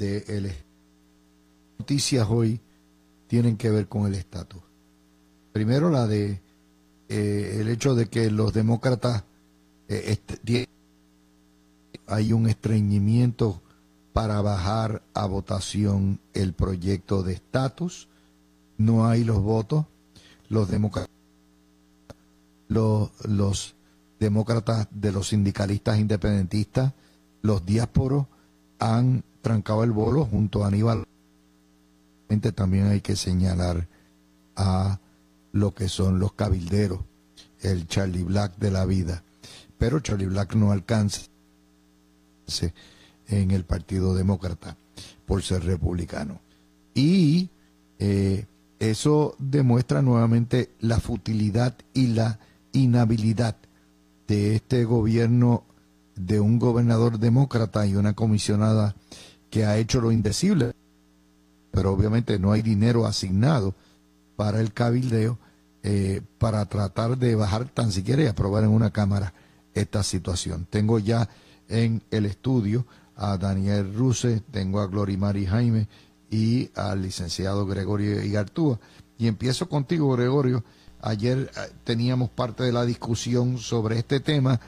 de noticias hoy tienen que ver con el estatus. Primero la de el hecho de que los demócratas hay un estreñimiento para bajar a votación el proyecto de estatus. No hay los votos. Los demócratas de los sindicalistas independentistas, los diásporos, han trancado el bolo junto a Aníbal. También hay que señalar a lo que son los cabilderos, el Charlie Black de la vida. Pero Charlie Black no alcanza en el Partido Demócrata por ser republicano. Y eso demuestra nuevamente la futilidad y la inhabilidad de este gobierno, de un gobernador demócrata y una comisionada que ha hecho lo indecible, pero obviamente no hay dinero asignado para el cabildeo para tratar de bajar tan siquiera y aprobar en una cámara esta situación. Tengo ya en el estudio a Daniel Ruse, tengo a Glorimari Jaime y al licenciado Gregorio Igartúa. Y empiezo contigo, Gregorio. Ayer teníamos parte de la discusión sobre este tema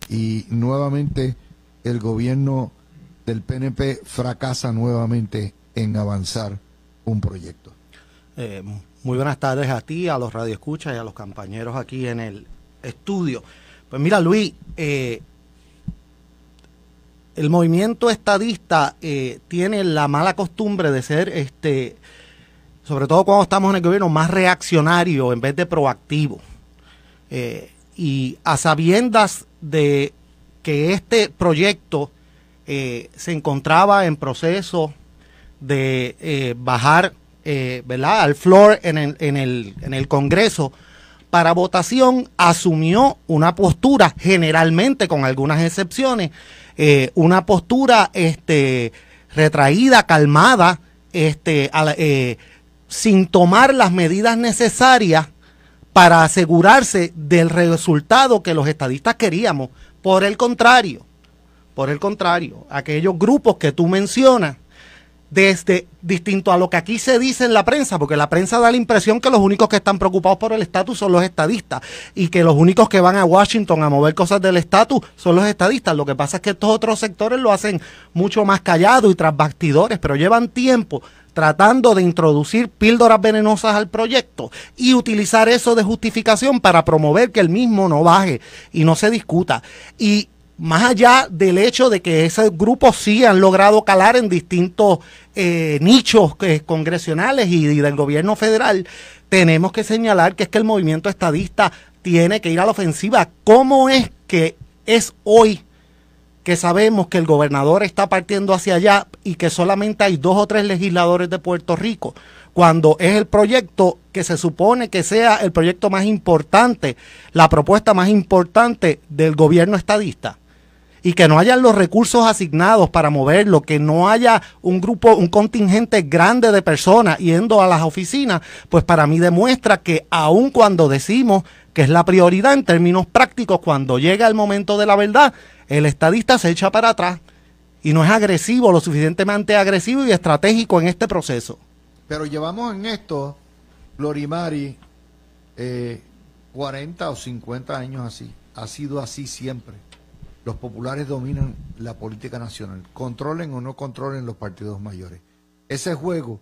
y nuevamente el gobierno del PNP fracasa nuevamente en avanzar un proyecto. Muy buenas tardes a ti, a los radioescuchas y a los compañeros aquí en el estudio. Pues mira, Luis, el movimiento estadista tiene la mala costumbre de ser, sobre todo cuando estamos en el gobierno, más reaccionario en vez de proactivo. Y a sabiendas de que este proyecto se encontraba en proceso de bajar ¿verdad?, al floor en el Congreso para votación, asumió una postura, generalmente con algunas excepciones, una postura retraída, calmada, sin tomar las medidas necesarias para asegurarse del resultado que los estadistas queríamos. Por el contrario, aquellos grupos que tú mencionas, desde distinto a lo que aquí se dice en la prensa, porque la prensa da la impresión que los únicos que están preocupados por el estatus son los estadistas y que los únicos que van a Washington a mover cosas del estatus son los estadistas. Lo que pasa es que estos otros sectores lo hacen mucho más callado y tras bastidores, pero llevan tiempo tratando de introducir píldoras venenosas al proyecto y utilizar eso de justificación para promover que el mismo no baje y no se discuta. Y más allá del hecho de que esos grupos sí han logrado calar en distintos nichos congresionales y del gobierno federal, tenemos que señalar que es que el movimiento estadista tiene que ir a la ofensiva. ¿Cómo es que es hoy que sabemos que el gobernador está partiendo hacia allá y que solamente hay 2 o 3 legisladores de Puerto Rico, cuando es el proyecto que se supone que sea el proyecto más importante, la propuesta más importante del gobierno estadista? Y que no hayan los recursos asignados para moverlo, que no haya un contingente grande de personas yendo a las oficinas, pues para mí demuestra que aun cuando decimos que es la prioridad en términos prácticos, cuando llega el momento de la verdad, el estadista se echa para atrás y no es agresivo, lo suficientemente agresivo y estratégico en este proceso. Pero llevamos en esto, Glorimari, 40 o 50 años así. Ha sido así siempre. Los populares dominan la política nacional, controlen o no controlen los partidos mayores. Ese juego,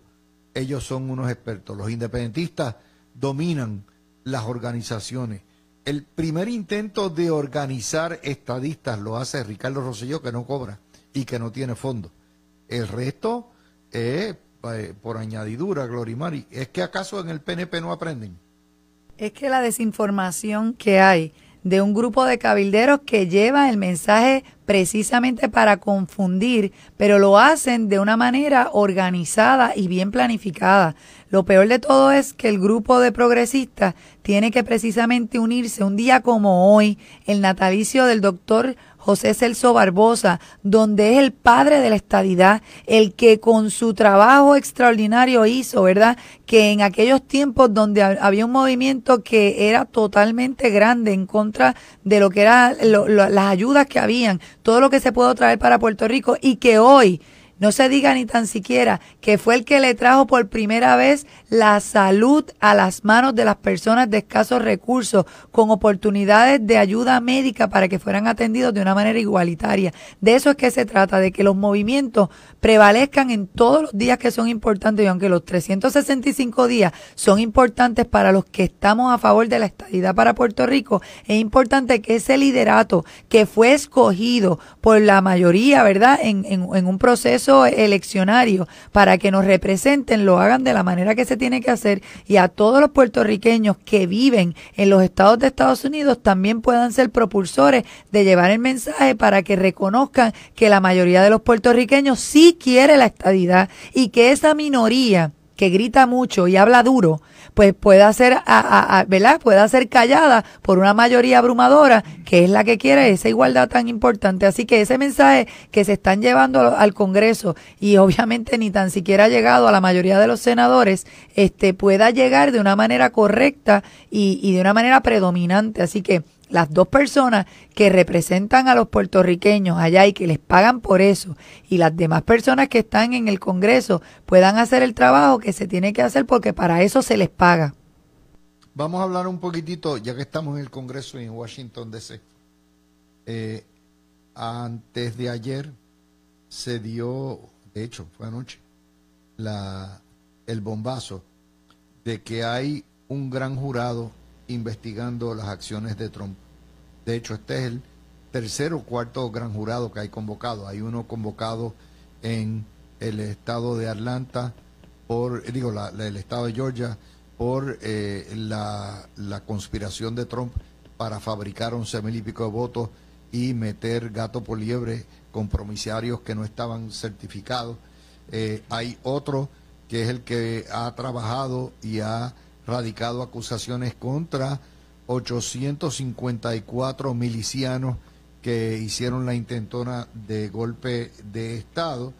ellos son unos expertos. Los independentistas dominan las organizaciones. El primer intento de organizar estadistas lo hace Ricardo Rosselló, que no cobra y que no tiene fondos. El resto es por añadidura, Glorimari. ¿Es que acaso en el PNP no aprenden? Es que la desinformación que hay de un grupo de cabilderos que lleva el mensaje precisamente para confundir, pero lo hacen de una manera organizada y bien planificada. Lo peor de todo es que el grupo de progresistas tiene que precisamente unirse un día como hoy, el natalicio del doctor José Celso Barbosa, donde es el padre de la estadidad, el que con su trabajo extraordinario hizo, ¿verdad?, que en aquellos tiempos donde había un movimiento que era totalmente grande en contra de lo que eran las ayudas que habían, todo lo que se puede traer para Puerto Rico, y que hoy No se diga ni tan siquiera que fue el que le trajo por primera vez la salud a las manos de las personas de escasos recursos, con oportunidades de ayuda médica para que fueran atendidos de una manera igualitaria. De eso es que se trata, de que los movimientos prevalezcan en todos los días que son importantes, y aunque los 365 días son importantes para los que estamos a favor de la estadidad para Puerto Rico, es importante que ese liderato que fue escogido por la mayoría, ¿verdad?, en un proceso eleccionario para que nos representen, lo hagan de la manera que se tiene que hacer, y a todos los puertorriqueños que viven en los estados de Estados Unidos también puedan ser propulsores de llevar el mensaje para que reconozcan que la mayoría de los puertorriqueños sí quiere la estadidad, y que esa minoría que grita mucho y habla duro, pues pueda ser, ¿verdad?, pueda ser callada por una mayoría abrumadora que es la que quiere esa igualdad tan importante. Así que ese mensaje que se están llevando al Congreso, y obviamente ni tan siquiera ha llegado a la mayoría de los senadores, pueda llegar de una manera correcta y de una manera predominante. Así que las dos personas que representan a los puertorriqueños allá y que les pagan por eso, y las demás personas que están en el Congreso, puedan hacer el trabajo que se tiene que hacer, porque para eso se les paga. Vamos a hablar un poquitito, ya que estamos en el Congreso y en Washington, D.C. Antes de ayer se dio, de hecho fue anoche, el bombazo de que hay un gran jurado investigando las acciones de Trump. De hecho, este es el tercer o cuarto gran jurado que hay convocado. Hay uno convocado en el estado de Atlanta, el estado de Georgia, por la conspiración de Trump para fabricar 11,000 y pico de votos y meter gato por liebre con promesarios que no estaban certificados. Hay otro que es el que ha trabajado y ha radicado acusaciones contra 854 milicianos que hicieron la intentona de golpe de Estado.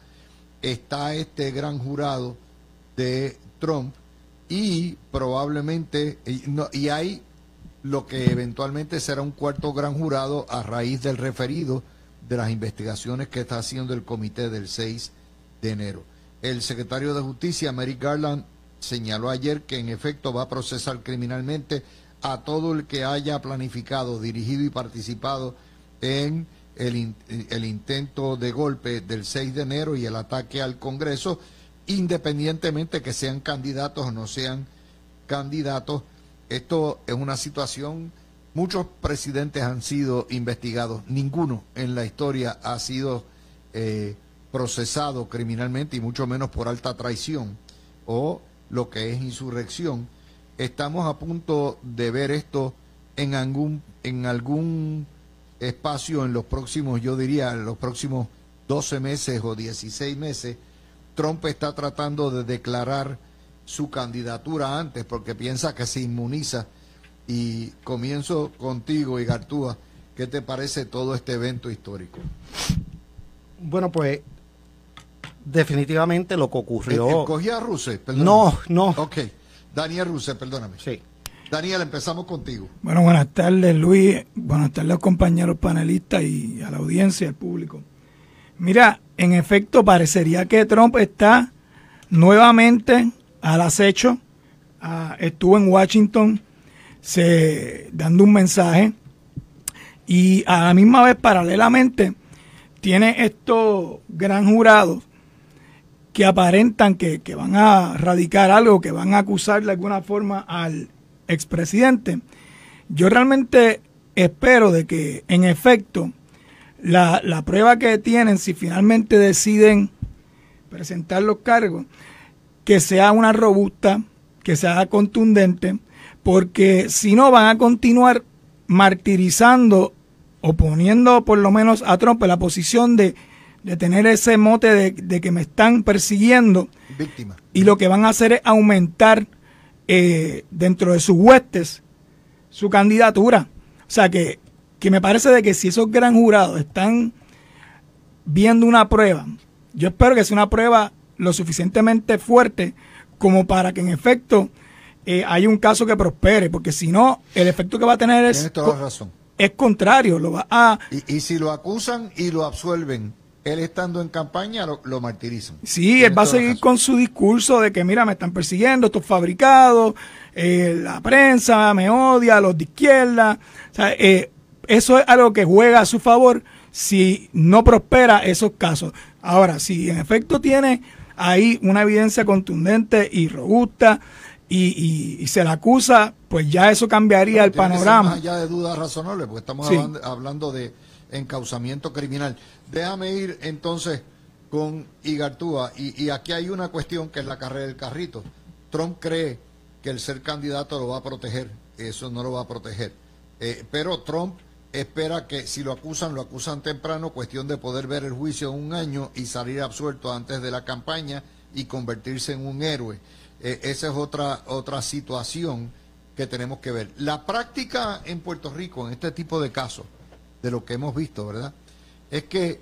Está este gran jurado de Trump, y probablemente, y hay lo que eventualmente será un cuarto gran jurado a raíz del referido de las investigaciones que está haciendo el comité del 6 de enero. El secretario de Justicia, Merrick Garland, señaló ayer que en efecto va a procesar criminalmente a todo el que haya planificado, dirigido y participado en el intento de golpe del 6 de enero y el ataque al Congreso, independientemente que sean candidatos o no sean candidatos. Esto es una situación, muchos presidentes han sido investigados, ninguno en la historia ha sido procesado criminalmente, y mucho menos por alta traición o lo que es insurrección. Estamos a punto de ver esto en algún espacio en los próximos, yo diría, en los próximos 12 meses o 16 meses. Trump está tratando de declarar su candidatura antes porque piensa que se inmuniza. Y comienzo contigo, Igartúa. ¿Qué te parece todo este evento histórico? Bueno, pues definitivamente lo que ocurrió... ¿Cogí a Rousseff? Perdóname. No. Ok. Daniel Rousseff, perdóname. Sí. Daniel, empezamos contigo. Bueno, buenas tardes, Luis. Buenas tardes, compañeros panelistas y a la audiencia, al público. Mira, en efecto, parecería que Trump está nuevamente al acecho. Estuvo en Washington dando un mensaje, y a la misma vez, paralelamente, tiene estos gran jurados que aparentan que van a radicar algo, que van a acusar de alguna forma al expresidente. Yo realmente espero de que, en efecto, la prueba que tienen, si finalmente deciden presentar los cargos, que sea una robusta, que sea contundente, porque si no van a continuar martirizando o poniendo por lo menos a Trump en la posición de tener ese mote de que me están persiguiendo. Víctima. Y lo que van a hacer es aumentar dentro de sus huestes su candidatura. O sea que me parece de que si esos gran jurados están viendo una prueba, yo espero que sea una prueba lo suficientemente fuerte como para que en efecto haya un caso que prospere, porque si no, el efecto que va a tener Tienes toda la razón. es contrario. Lo va a... Y si lo acusan y lo absuelven, él estando en campaña lo martirizan. Sí, él va a seguir con su discurso de que, mira, me están persiguiendo, esto es fabricado, la prensa me odia, los de izquierda. O sea, eso es algo que juega a su favor si no prospera esos casos. Ahora, si en efecto tiene ahí una evidencia contundente y robusta y se la acusa, pues ya eso cambiaría el panorama. Más allá de dudas razonables, porque estamos hablando de encauzamiento criminal. Déjame ir entonces con Igartúa, y aquí hay una cuestión que es la carrera del carrito. Trump cree que el ser candidato lo va a proteger, eso no lo va a proteger, pero Trump espera que si lo acusan temprano, cuestión de poder ver el juicio en un año y salir absuelto antes de la campaña y convertirse en un héroe. Esa es otra situación que tenemos que ver. La práctica en Puerto Rico, en este tipo de casos, de lo que hemos visto, ¿verdad?, es que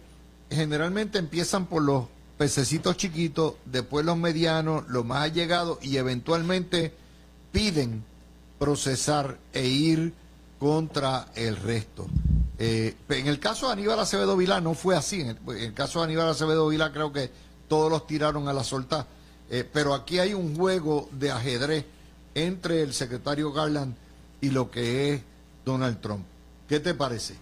generalmente empiezan por los pececitos chiquitos, después los medianos, los más allegados, y eventualmente piden procesar e ir contra el resto. En el caso de Aníbal Acevedo Vilá no fue así. En el caso de Aníbal Acevedo Vilá creo que todos los tiraron a la solta. Pero aquí hay un juego de ajedrez entre el secretario Garland y lo que es Donald Trump. ¿Qué te parece?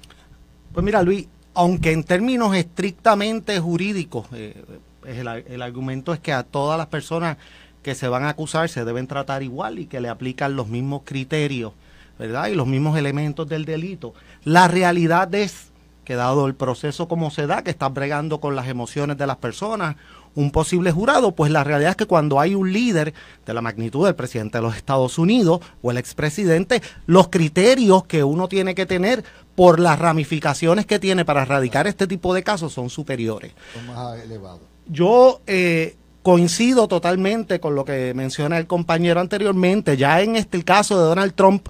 Pues mira, Luis, aunque en términos estrictamente jurídicos, el argumento es que a todas las personas que se van a acusar se deben tratar igual y que le aplican los mismos criterios, ¿verdad?, y los mismos elementos del delito. La realidad es que, dado el proceso como se da, que está bregando con las emociones de las personas, un posible jurado, pues la realidad es que cuando hay un líder de la magnitud del presidente de los Estados Unidos o el expresidente, los criterios que uno tiene que tener por las ramificaciones que tiene para erradicar este tipo de casos son superiores. Son más elevados. Yo coincido totalmente con lo que menciona el compañero anteriormente. Ya en el caso de Donald Trump,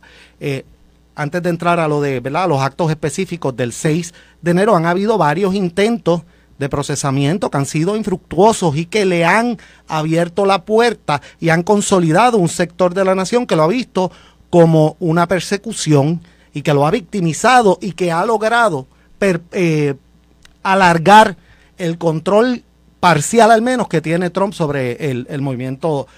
antes de entrar a lo de, ¿verdad?, los actos específicos del 6 de enero, han habido varios intentos de procesamiento que han sido infructuosos y que le han abierto la puerta y han consolidado un sector de la nación que lo ha visto como una persecución y que lo ha victimizado y que ha logrado alargar el control parcial al menos que tiene Trump sobre el movimiento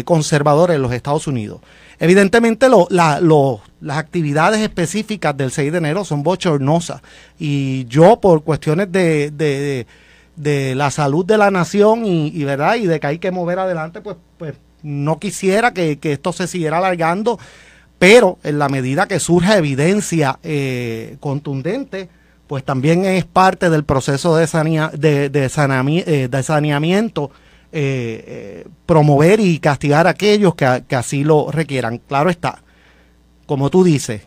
conservador en los Estados Unidos. Evidentemente las actividades específicas del 6 de enero son bochornosas y yo, por cuestiones de la salud de la nación y verdad, y de que hay que mover adelante, pues no quisiera que esto se siguiera alargando, pero en la medida que surja evidencia contundente, pues también es parte del proceso de saneamiento, promover y castigar a aquellos que así lo requieran. Claro está, como tú dices,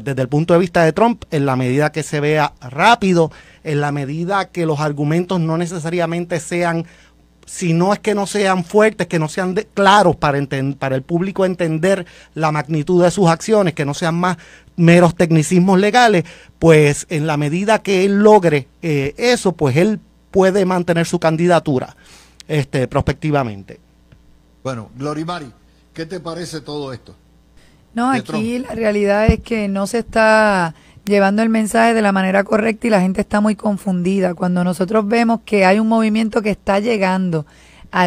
desde el punto de vista de Trump, en la medida que se vea rápido, en la medida que los argumentos no necesariamente sean, si no es que no sean fuertes, que no sean claros para el público entender la magnitud de sus acciones, que no sean más meros tecnicismos legales, pues en la medida que él logre eso, pues él puede mantener su candidatura prospectivamente. Bueno, Glorimari, ¿qué te parece todo esto? No, aquí la realidad es que no se está llevando el mensaje de la manera correcta y la gente está muy confundida. Cuando nosotros vemos que hay un movimiento que está llegando a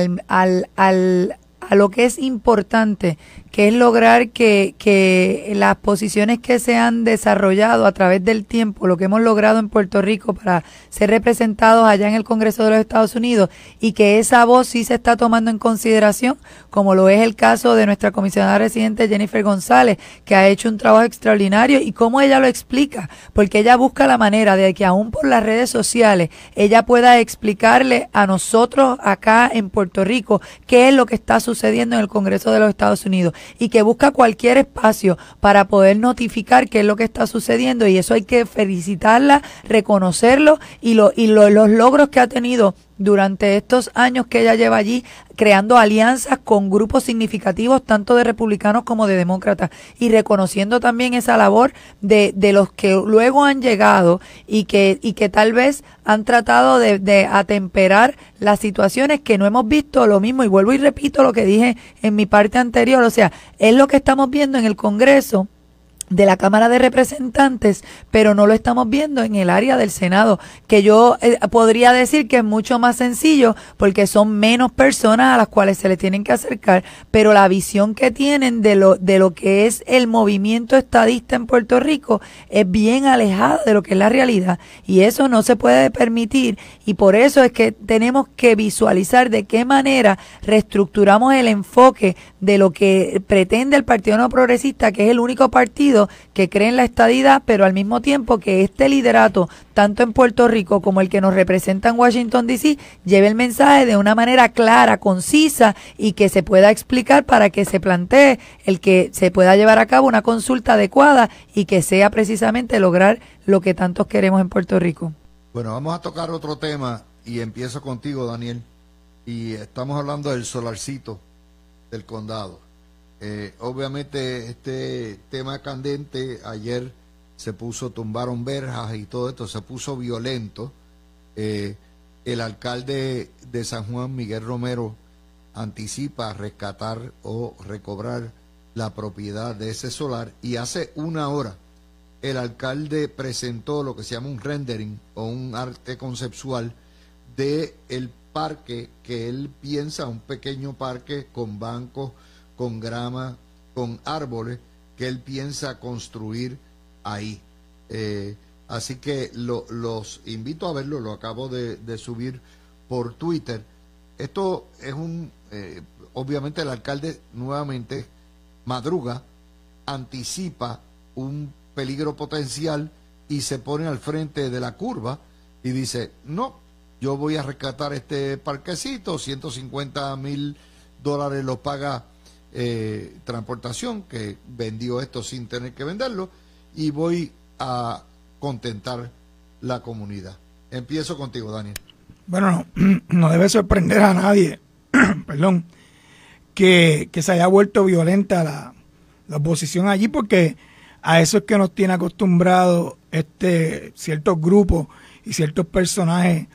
lo que es importante, que es lograr que las posiciones que se han desarrollado a través del tiempo, lo que hemos logrado en Puerto Rico para ser representados allá en el Congreso de los Estados Unidos, y que esa voz sí se está tomando en consideración, como lo es el caso de nuestra comisionada residente Jennifer González, que ha hecho un trabajo extraordinario, y cómo ella lo explica, porque ella busca la manera de que aún por las redes sociales ella pueda explicarle a nosotros acá en Puerto Rico qué es lo que está sucediendo en el Congreso de los Estados Unidos, y que busca cualquier espacio para poder notificar qué es lo que está sucediendo, y eso hay que felicitarla, reconocerlo, y los logros que ha tenido durante estos años que ella lleva allí, creando alianzas con grupos significativos tanto de republicanos como de demócratas, y reconociendo también esa labor de los que luego han llegado y que tal vez han tratado de atemperar las situaciones que no hemos visto lo mismo. Y vuelvo y repito lo que dije en mi parte anterior, o sea, es lo que estamos viendo en el Congreso, de la Cámara de Representantes, pero no lo estamos viendo en el área del Senado, que yo podría decir que es mucho más sencillo porque son menos personas a las cuales se les tienen que acercar, pero la visión que tienen de lo que es el movimiento estadista en Puerto Rico es bien alejada de lo que es la realidad, y eso no se puede permitir, y por eso es que tenemos que visualizar de qué manera reestructuramos el enfoque de lo que pretende el Partido No Progresista, que es el único partido que cree en la estadidad, pero al mismo tiempo que este liderato, tanto en Puerto Rico como el que nos representa en Washington D.C., lleve el mensaje de una manera clara, concisa y que se pueda explicar para que se plantee el que se pueda llevar a cabo una consulta adecuada y que sea precisamente lograr lo que tantos queremos en Puerto Rico. Bueno, vamos a tocar otro tema y empiezo contigo, Daniel. Y estamos hablando del solarcito del condado. Obviamente este tema candente, ayer tumbaron verjas y todo esto, se puso violento. El alcalde de San Juan, Miguel Romero, anticipa rescatar o recobrar la propiedad de ese solar, y hace una hora el alcalde presentó lo que se llama un rendering o un arte conceptual de el parque que él piensa, un pequeño parque con bancos, con grama, con árboles, que él piensa construir ahí. Así que los invito a verlo, lo acabo de subir por Twitter. Esto es obviamente el alcalde nuevamente madruga, anticipa un peligro potencial y se pone al frente de la curva y dice, no, yo voy a rescatar este parquecito, $150,000 los paga transportación, que vendió esto sin tener que venderlo, y voy a contentar la comunidad. Empiezo contigo, Daniel. Bueno, no debe sorprender a nadie, perdón, que se haya vuelto violenta la oposición allí, porque a eso es que nos tiene acostumbrados ciertos grupos y ciertos personajes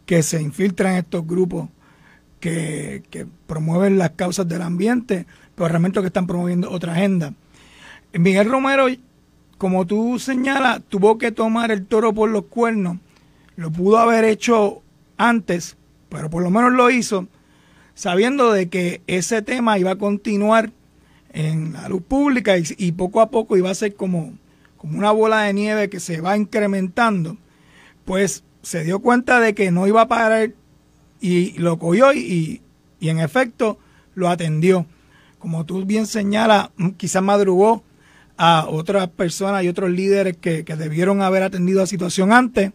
que se infiltran en estos grupos que promueven las causas del ambiente, pero realmente que están promoviendo otra agenda. Miguel Romero, como tú señalas, tuvo que tomar el toro por los cuernos. Lo pudo haber hecho antes, pero por lo menos lo hizo, sabiendo de que ese tema iba a continuar en la luz pública y poco a poco iba a ser como una bola de nieve que se va incrementando. Pues se dio cuenta de que no iba a parar y lo cogió y en efecto lo atendió. Como tú bien señalas, quizás madrugó a otras personas y otros líderes que debieron haber atendido la situación antes,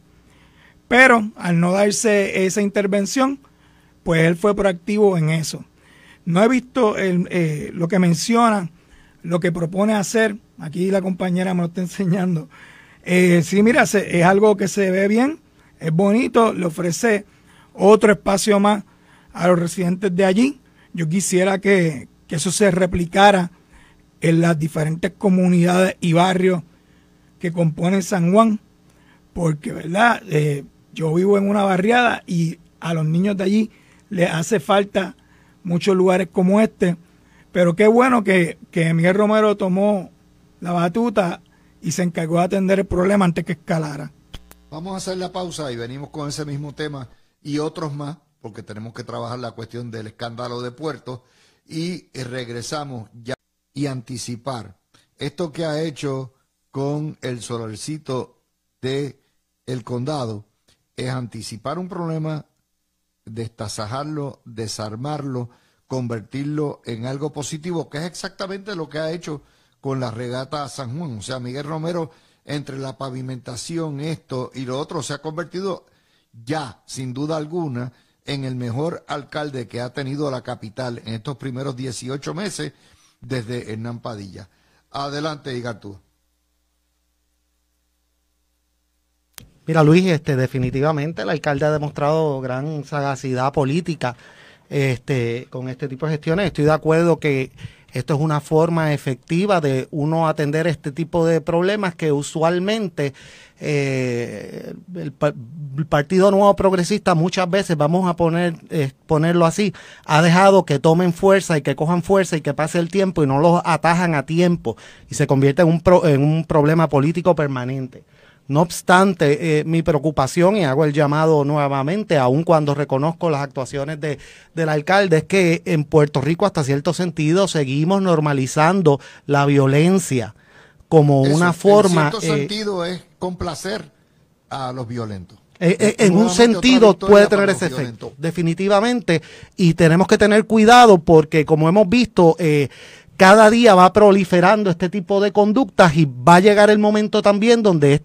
pero al no darse esa intervención, pues él fue proactivo en eso. No he visto lo que menciona, lo que propone hacer. Aquí la compañera me lo está enseñando. Sí, mira, es algo que se ve bien, es bonito, le ofrece otro espacio más a los residentes de allí. Yo quisiera que eso se replicara en las diferentes comunidades y barrios que componen San Juan, porque, ¿verdad? Yo vivo en una barriada y a los niños de allí les hace falta muchos lugares como este, pero qué bueno que Miguel Romero tomó la batuta y se encargó de atender el problema antes que escalara. Vamos a hacer la pausa y venimos con ese mismo tema y otros más, porque tenemos que trabajar la cuestión del escándalo de puertos, y regresamos ya y anticipar esto que ha hecho con el solarcito de el condado, es anticipar un problema, destasajarlo, desarmarlo, convertirlo en algo positivo, que es exactamente lo que ha hecho con la regata San Juan. O sea, Miguel Romero, entre la pavimentación, esto y lo otro, se ha convertido ya, sin duda alguna, en el mejor alcalde que ha tenido la capital en estos primeros 18 meses desde Hernán Padilla. Adelante, Igartúa. Mira, Luis, definitivamente el alcalde ha demostrado gran sagacidad política con este tipo de gestiones. Estoy de acuerdo que Esto es una forma efectiva de uno atender este tipo de problemas que usualmente el Partido Nuevo Progresista muchas veces, vamos a ponerlo así, ha dejado que tomen fuerza y que cojan fuerza y que pase el tiempo y no los atajan a tiempo y se convierte en un problema político permanente. No obstante, mi preocupación, y hago el llamado nuevamente, aun cuando reconozco las actuaciones del alcalde, es que en Puerto Rico, hasta cierto sentido, seguimos normalizando la violencia como una forma... En cierto sentido es complacer a los violentos. En un sentido puede tener ese efecto, definitivamente, y tenemos que tener cuidado porque, como hemos visto, cada día va proliferando este tipo de conductas y va a llegar el momento también donde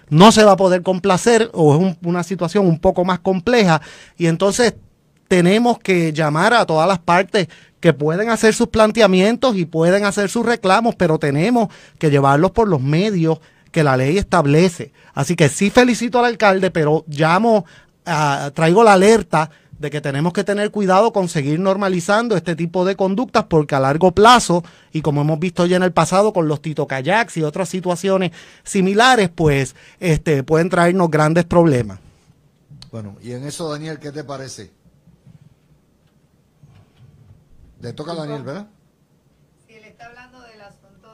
no se va a poder complacer o es una situación un poco más compleja y entonces tenemos que llamar a todas las partes que pueden hacer sus planteamientos y pueden hacer sus reclamos, pero tenemos que llevarlos por los medios que la ley establece. Así que sí felicito al alcalde, pero traigo la alerta de que tenemos que tener cuidado con seguir normalizando este tipo de conductas porque a largo plazo, y como hemos visto ya en el pasado con los Tito Kayaks y otras situaciones similares, pues pueden traernos grandes problemas. Bueno, y en eso, Daniel, ¿qué te parece? Le toca a Daniel, ¿verdad? Si él está hablando del asunto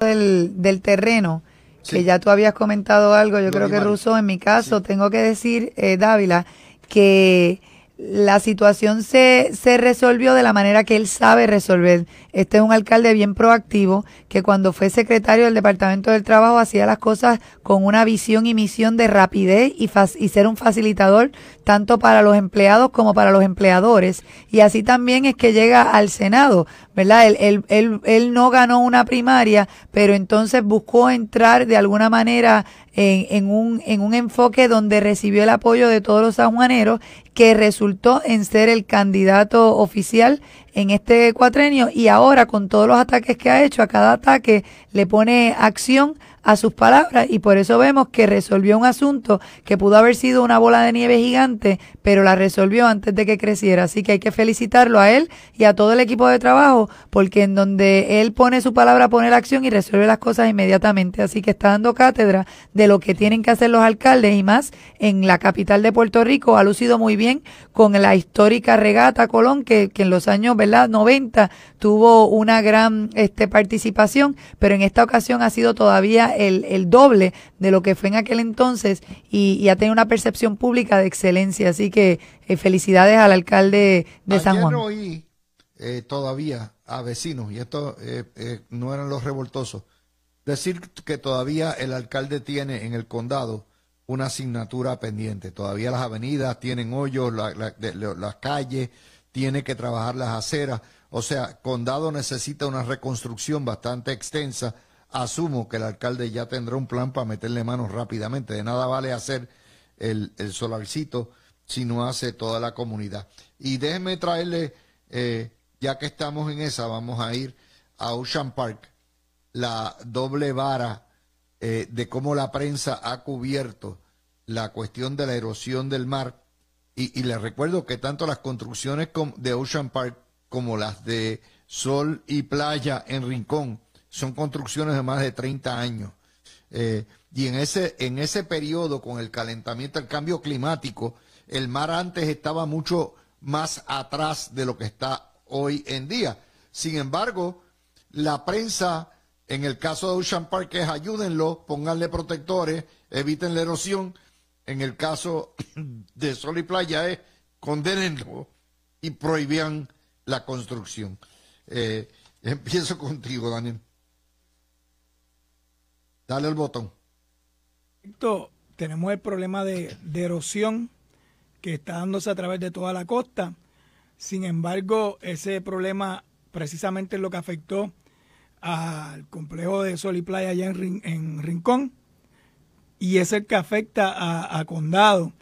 del terreno, sí, que ya tú habías comentado algo, yo creo que animal. Russo, en mi caso, Sí, tengo que decir, Dávila, que la situación se resolvió de la manera que él sabe resolver. Este es un alcalde bien proactivo, que cuando fue secretario del Departamento del Trabajo hacía las cosas con una visión y misión de rapidez y ser un facilitador tanto para los empleados como para los empleadores. Y así también es que llega al Senado, ¿verdad? Él no ganó una primaria, pero entonces buscó entrar de alguna manera en un enfoque donde recibió el apoyo de todos los sanjuaneros, que resultó en ser el candidato oficial en este cuatrenio, y ahora con todos los ataques que ha hecho, a cada ataque le pone acción a sus palabras, y por eso vemos que resolvió un asunto que pudo haber sido una bola de nieve gigante, pero la resolvió antes de que creciera. Así que hay que felicitarlo a él y a todo el equipo de trabajo, porque en donde él pone su palabra, pone la acción y resuelve las cosas inmediatamente. Así que está dando cátedra de lo que tienen que hacer los alcaldes, y más en la capital de Puerto Rico. Ha lucido muy bien con la histórica regata Colón, que en los años, ¿verdad?, 90 tuvo una gran participación, pero en esta ocasión ha sido todavía el doble de lo que fue en aquel entonces, y ha tenido una percepción pública de excelencia. Así que felicidades al alcalde de San Juan. Ayer oí todavía a vecinos, y esto no eran los revoltosos, decir que todavía el alcalde tiene en el condado una asignatura pendiente. Todavía las avenidas tienen hoyos, las calles, tiene que trabajar las aceras. O sea, condado necesita una reconstrucción bastante extensa. Asumo que el alcalde ya tendrá un plan para meterle manos rápidamente. De nada vale hacer el solarcito si no hace toda la comunidad. Y déjenme traerle, ya que estamos en esa, vamos a ir a Ocean Park, la doble vara de cómo la prensa ha cubierto la cuestión de la erosión del mar. Y les recuerdo que tanto las construcciones de Ocean Park como las de Sol y Playa en Rincón son construcciones de más de 30 años. Y en ese periodo, con el calentamiento, el cambio climático, el mar antes estaba mucho más atrás de lo que está hoy en día. Sin embargo, la prensa, en el caso de Ocean Park, es ayúdenlo, pónganle protectores, eviten la erosión. En el caso de Sol y Playa es condénenlo y prohibían la construcción. Empiezo contigo, Daniel. Dale el botón. Tenemos el problema de erosión que está dándose a través de toda la costa. Sin embargo, ese problema precisamente es lo que afectó al complejo de Sol y Playa allá en Rincón, y es el que afecta a Condado.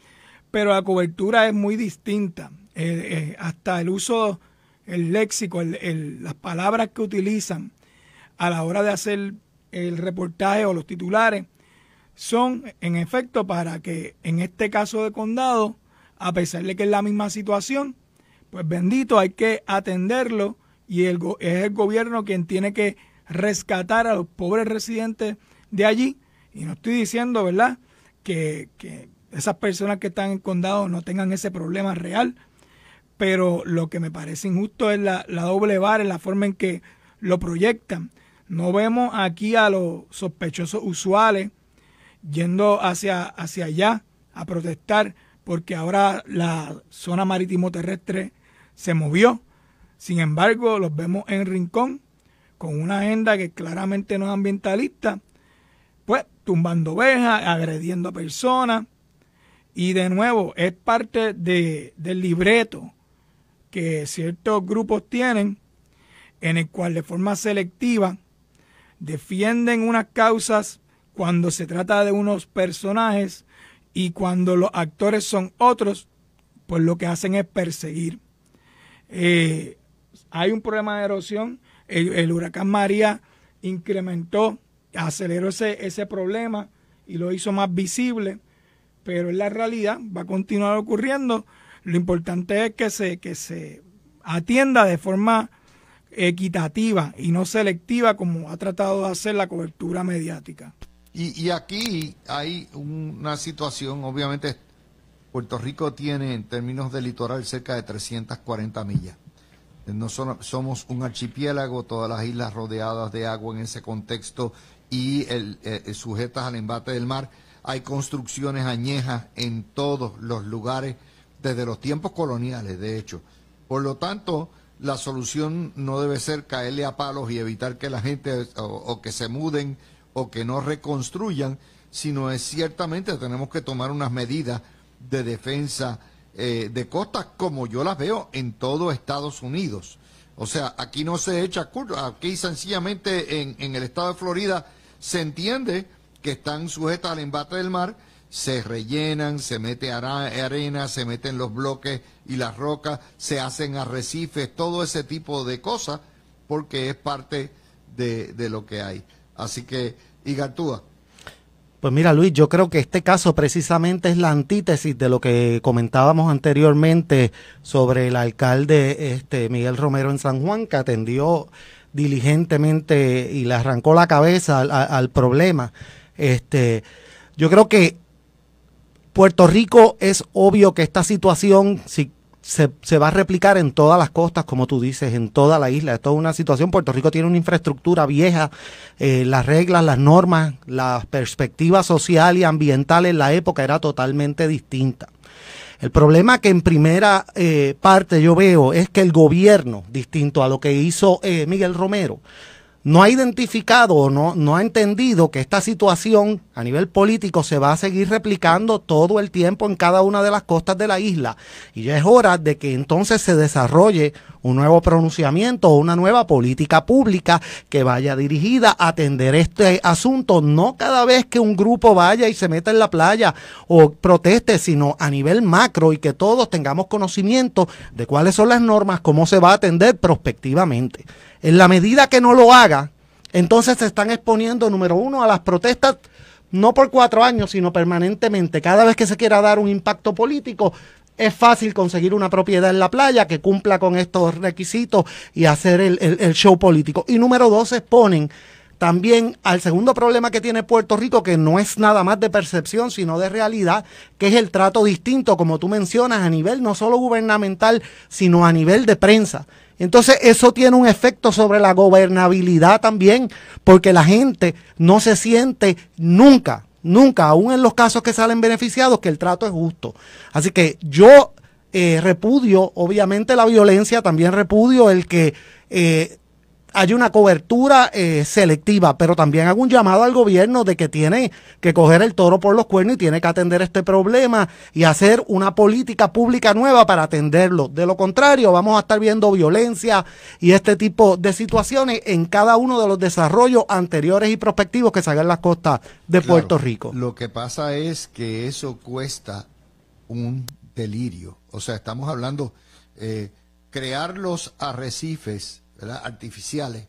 Pero la cobertura es muy distinta. Hasta el uso, el léxico, las palabras que utilizan a la hora de hacer el reportaje o los titulares son en efecto para que en este caso de Condado, a pesar de que es la misma situación, pues bendito, hay que atenderlo y es el gobierno quien tiene que rescatar a los pobres residentes de allí. Y no estoy diciendo, ¿verdad?, que esas personas que están en condado no tengan ese problema real, pero lo que me parece injusto es la doble vara, en la forma en que lo proyectan. No vemos aquí a los sospechosos usuales yendo hacia allá a protestar, porque ahora la zona marítimo terrestre se movió. Sin embargo, los vemos en Rincón con una agenda que claramente no es ambientalista, pues tumbando ovejas, agrediendo a personas. Y de nuevo, es parte del libreto que ciertos grupos tienen, en el cual de forma selectiva defienden unas causas cuando se trata de unos personajes, y cuando los actores son otros, pues lo que hacen es perseguir. Hay un problema de erosión. El huracán María aceleró ese problema y lo hizo más visible, pero en la realidad va a continuar ocurriendo. Lo importante es que se atienda de forma equitativa y no selectiva, como ha tratado de hacer la cobertura mediática. Y aquí hay una situación, obviamente Puerto Rico tiene en términos de litoral cerca de 340 millas. No somos un archipiélago, todas las islas rodeadas de agua en ese contexto y sujetas al embate del mar. Hay construcciones añejas en todos los lugares, desde los tiempos coloniales, de hecho. Por lo tanto, la solución no debe ser caerle a palos y evitar que la gente o que se muden o que no reconstruyan, sino es ciertamente tenemos que tomar unas medidas de defensa de costas como yo las veo en todo Estados Unidos. O sea, aquí no se echa culpa, aquí sencillamente en el estado de Florida se entiende que están sujetas al embate del mar, se rellenan, se mete arena, se meten los bloques y las rocas, se hacen arrecifes, todo ese tipo de cosas, porque es parte de lo que hay. Así que, Igartúa. Pues mira, Luis, yo creo que este caso precisamente es la antítesis de lo que comentábamos anteriormente sobre el alcalde Miguel Romero en San Juan, que atendió diligentemente y le arrancó la cabeza al problema. Yo creo que Puerto Rico, es obvio que esta situación se va a replicar en todas las costas, como tú dices, en toda la isla. Esto es una situación, Puerto Rico tiene una infraestructura vieja, las reglas, las normas, la perspectiva social y ambiental en la época era totalmente distinta. El problema que en primera parte yo veo es que el gobierno, distinto a lo que hizo Miguel Romero, no ha identificado o no ha entendido que esta situación a nivel político se va a seguir replicando todo el tiempo en cada una de las costas de la isla. Y ya es hora de que entonces se desarrolle un nuevo pronunciamiento o una nueva política pública que vaya dirigida a atender este asunto, no cada vez que un grupo vaya y se meta en la playa o proteste, sino a nivel macro, y que todos tengamos conocimiento de cuáles son las normas, cómo se va a atender prospectivamente. En la medida que no lo haga, entonces se están exponiendo, número uno, a las protestas, no por 4 años, sino permanentemente. Cada vez que se quiera dar un impacto político, es fácil conseguir una propiedad en la playa que cumpla con estos requisitos y hacer el show político. Y número 2, se exponen también al segundo problema que tiene Puerto Rico, que no es nada más de percepción, sino de realidad, que es el trato distinto, como tú mencionas, a nivel no solo gubernamental, sino a nivel de prensa. Entonces eso tiene un efecto sobre la gobernabilidad también, porque la gente no se siente nunca, aún en los casos que salen beneficiados, que el trato es justo. Así que yo repudio obviamente la violencia, también repudio el que hay una cobertura selectiva, pero también hago un llamado al gobierno de que tiene que coger el toro por los cuernos y tiene que atender este problema y hacer una política pública nueva para atenderlo. De lo contrario, vamos a estar viendo violencia y este tipo de situaciones en cada uno de los desarrollos anteriores y prospectivos que se hagan en las costas de Puerto Rico. Lo que pasa es que eso cuesta un delirio. O sea, estamos hablando, crear los arrecifes, ¿verdad?, artificiales,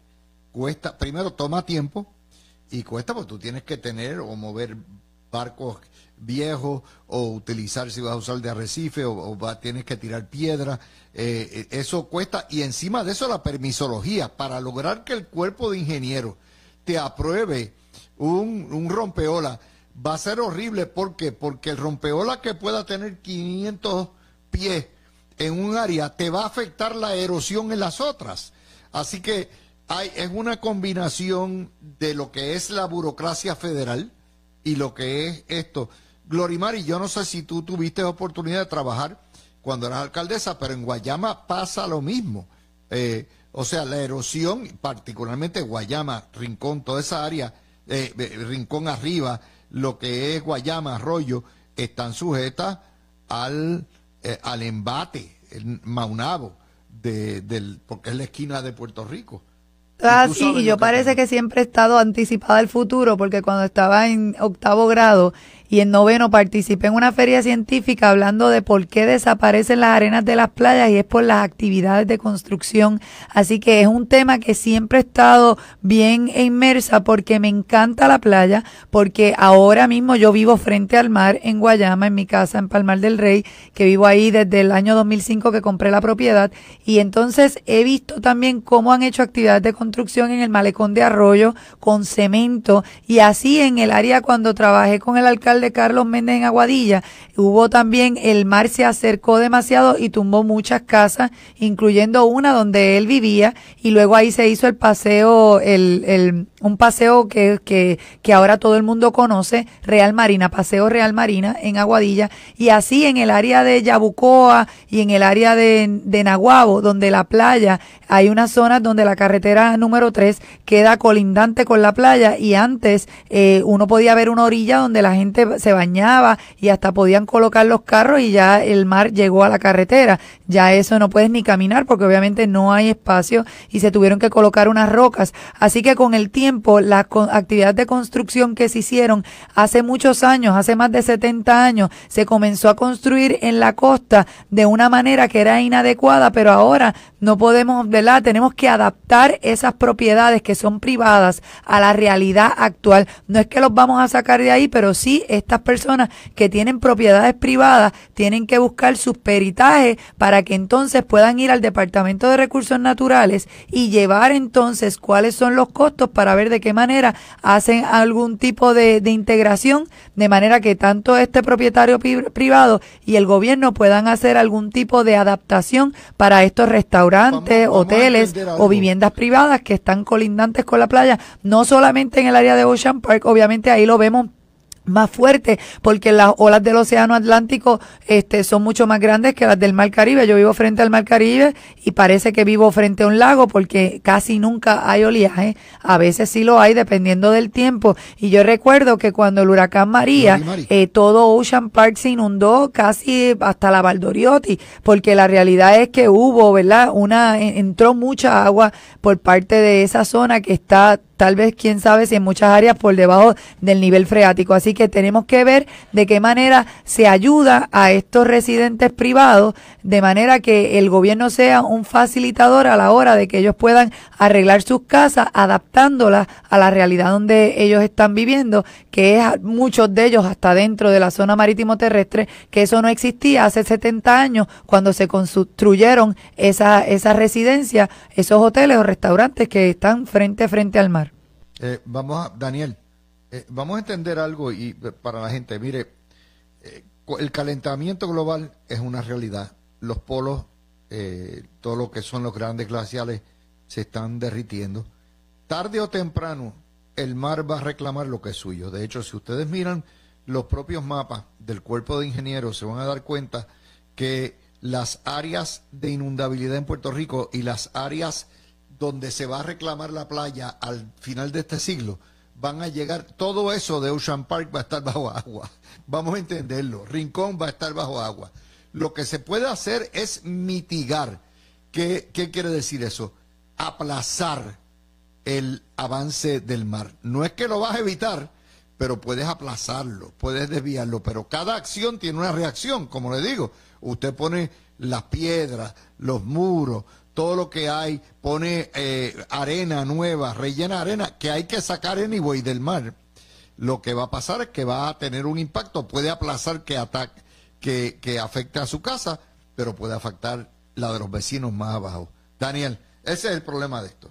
cuesta, primero toma tiempo y cuesta porque tú tienes que tener o mover barcos viejos, o utilizar, si vas a usar de arrecife, tienes que tirar piedra. Eso cuesta, y encima de eso la permisología, para lograr que el cuerpo de ingenieros te apruebe un rompeola, va a ser horrible. ¿Por qué? Porque el rompeola que pueda tener 500 pies en un área te va a afectar la erosión en las otras. Así que es una combinación de lo que es la burocracia federal y lo que es esto. Glorimari, yo no sé si tú tuviste oportunidad de trabajar cuando eras alcaldesa, pero en Guayama pasa lo mismo. O sea, la erosión, particularmente Guayama, Rincón, toda esa área, Rincón arriba, lo que es Guayama, Arroyo, están sujetas al embate, el Maunabo, porque es la esquina de Puerto Rico. Sí, y yo parece que siempre he estado anticipada al futuro, porque cuando estaba en 8º grado y en 9º participé en una feria científica hablando de por qué desaparecen las arenas de las playas, y es por las actividades de construcción. Así que es un tema que siempre he estado bien inmersa, porque me encanta la playa, porque ahora mismo yo vivo frente al mar en Guayama, en mi casa en Palmar del Rey, que vivo ahí desde el año 2005 que compré la propiedad, y entonces he visto también cómo han hecho actividades de construcción en el malecón de Arroyo con cemento, y así en el área cuando trabajé con el alcalde Carlos Méndez en Aguadilla, hubo también, el mar se acercó demasiado y tumbó muchas casas, incluyendo una donde él vivía, y luego ahí se hizo el paseo, un paseo que ahora todo el mundo conoce, Real Marina, Paseo Real Marina en Aguadilla, y así en el área de Yabucoa y en el área de Naguabo, donde la playa, hay unas zonas donde la carretera número 3 queda colindante con la playa, y antes uno podía ver una orilla donde la gente se bañaba y hasta podían colocar los carros, y ya el mar llegó a la carretera. Ya eso no puedes ni caminar porque obviamente no hay espacio y se tuvieron que colocar unas rocas. Así que con el tiempo, las actividades de construcción que se hicieron hace muchos años, hace más de 70 años, se comenzó a construir en la costa de una manera que era inadecuada, pero ahora no podemos, ¿verdad? Tenemos que adaptar esas propiedades que son privadas a la realidad actual. No es que los vamos a sacar de ahí, pero sí estas personas que tienen propiedades privadas tienen que buscar sus peritajes para que entonces puedan ir al Departamento de Recursos Naturales y llevar entonces cuáles son los costos para ver de qué manera hacen algún tipo de integración, de manera que tanto este propietario privado y el gobierno puedan hacer algún tipo de adaptación para estos restaurantes, hoteles o viviendas privadas que están colindantes con la playa, no solamente en el área de Ocean Park, obviamente ahí lo vemos más fuerte porque las olas del océano Atlántico son mucho más grandes que las del Mar Caribe. Yo vivo frente al Mar Caribe y parece que vivo frente a un lago porque casi nunca hay oleaje. A veces sí lo hay dependiendo del tiempo. Y yo recuerdo que cuando el huracán María, todo Ocean Park se inundó casi hasta la Valdoriotti, porque la realidad es que hubo, ¿verdad? Entró mucha agua por parte de esa zona que está, tal vez, quién sabe si en muchas áreas por debajo del nivel freático. Así que tenemos que ver de qué manera se ayuda a estos residentes privados, de manera que el gobierno sea un facilitador a la hora de que ellos puedan arreglar sus casas, adaptándolas a la realidad donde ellos están viviendo, que es muchos de ellos hasta dentro de la zona marítimo terrestre, que eso no existía hace 70 años cuando se construyeron esas residencias, esos hoteles o restaurantes que están frente al mar. Daniel, vamos a entender algo y para la gente, mire, el calentamiento global es una realidad. Los polos, todo lo que son los grandes glaciales, se están derritiendo. Tarde o temprano, el mar va a reclamar lo que es suyo. De hecho, si ustedes miran los propios mapas del Cuerpo de Ingenieros, se van a dar cuenta que las áreas de inundabilidad en Puerto Rico y las áreas donde se va a reclamar la playa al final de este siglo, van a llegar, todo eso de Ocean Park va a estar bajo agua. Vamos a entenderlo. Rincón va a estar bajo agua. Lo que se puede hacer es mitigar. ¿Qué quiere decir eso? Aplazar el avance del mar. No es que lo vas a evitar, pero puedes aplazarlo, puedes desviarlo. Pero cada acción tiene una reacción, como le digo. Usted pone las piedras, los muros, todo lo que hay, pone arena nueva, rellena arena, que hay que sacar anyway del mar. lo que va a pasar es que va a tener un impacto, puede aplazar que afecte a su casa, pero puede afectar la de los vecinos más abajo. Daniel, ese es el problema de esto.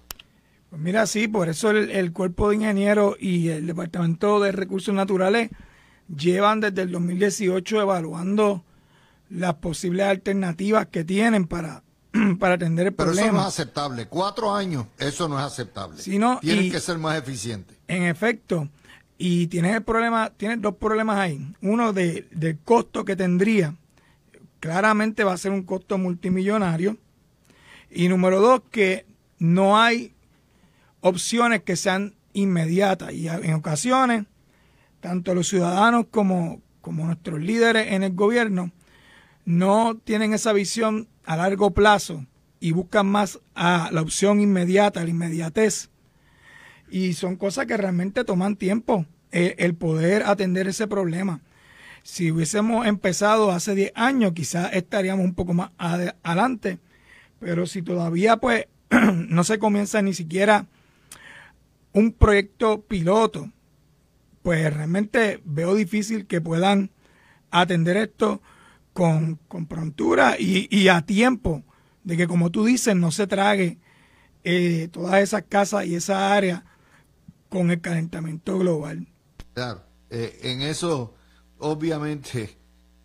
Pues mira, sí, por eso el Cuerpo de Ingenieros y el Departamento de Recursos Naturales llevan desde el 2018 evaluando las posibles alternativas que tienen para atender el problema. Pero eso no es aceptable. 4 años, eso no es aceptable. Sí, no, tienen que ser más eficientes. En efecto, y tienes dos problemas ahí. Uno del costo que tendría. Claramente va a ser un costo multimillonario. Y número 2, que no hay opciones que sean inmediatas. Y en ocasiones, tanto los ciudadanos como nuestros líderes en el gobierno no tienen esa visión a largo plazo y buscan más a la opción inmediata, la inmediatez. Y son cosas que realmente toman tiempo, el poder atender ese problema. Si hubiésemos empezado hace 10 años, quizás estaríamos un poco más adelante, pero si todavía pues no se comienza ni siquiera un proyecto piloto, pues realmente veo difícil que puedan atender esto con prontura y a tiempo, de que, como tú dices, no se trague todas esas casas y esa área con el calentamiento global. Claro, en eso obviamente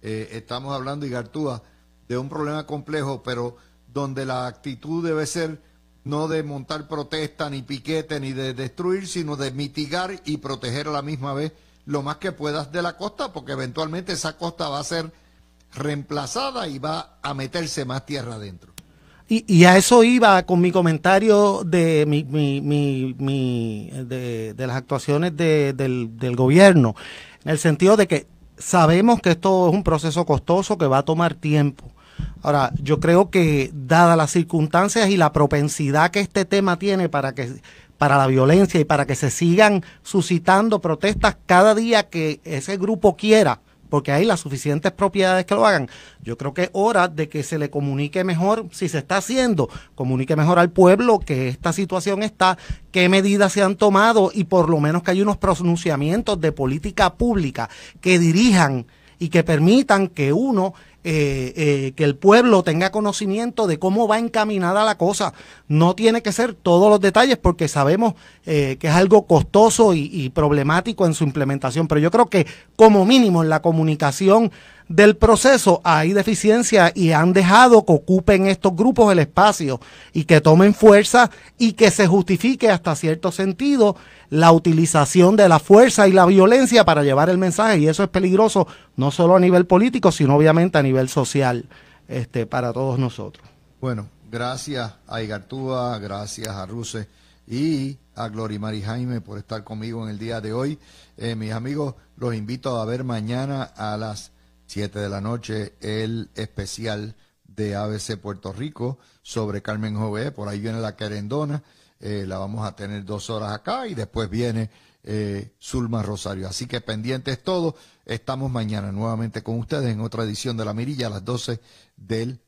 estamos hablando, Igartúa, de un problema complejo, pero donde la actitud debe ser no de montar protesta, ni piquete, ni de destruir, sino de mitigar y proteger a la misma vez lo más que puedas de la costa, porque eventualmente esa costa va a ser reemplazada y va a meterse más tierra adentro. Y a eso iba con mi comentario de de las actuaciones del gobierno, en el sentido de que sabemos que esto es un proceso costoso que va a tomar tiempo. Ahora, yo creo que dadas las circunstancias y la propensidad que este tema tiene para la violencia y para que se sigan suscitando protestas cada día que ese grupo quiera, porque hay las suficientes propiedades que lo hagan, yo creo que es hora de que se le comunique mejor, si se está haciendo, comunique mejor al pueblo que esta situación está, qué medidas se han tomado y por lo menos que haya unos pronunciamientos de política pública que dirijan y que permitan que que el pueblo tenga conocimiento de cómo va encaminada la cosa. No tiene que ser todos los detalles porque sabemos que es algo costoso y problemático en su implementación, pero yo creo que como mínimo en la comunicación del proceso hay deficiencia y han dejado que ocupen estos grupos el espacio y que tomen fuerza y que se justifique hasta cierto sentido la utilización de la fuerza y la violencia para llevar el mensaje, y eso es peligroso no solo a nivel político sino obviamente a nivel social para todos nosotros. Bueno, gracias a Igartúa, gracias a Ruse y a Glorimari Jaime por estar conmigo en el día de hoy. Mis amigos, los invito a ver mañana a las 7 de la noche el especial de ABC Puerto Rico sobre Carmen Jové. Por ahí viene la querendona, la vamos a tener 2 horas acá y después viene Zulma Rosario. Así que pendientes todos, estamos mañana nuevamente con ustedes en otra edición de La Mirilla a las 12 del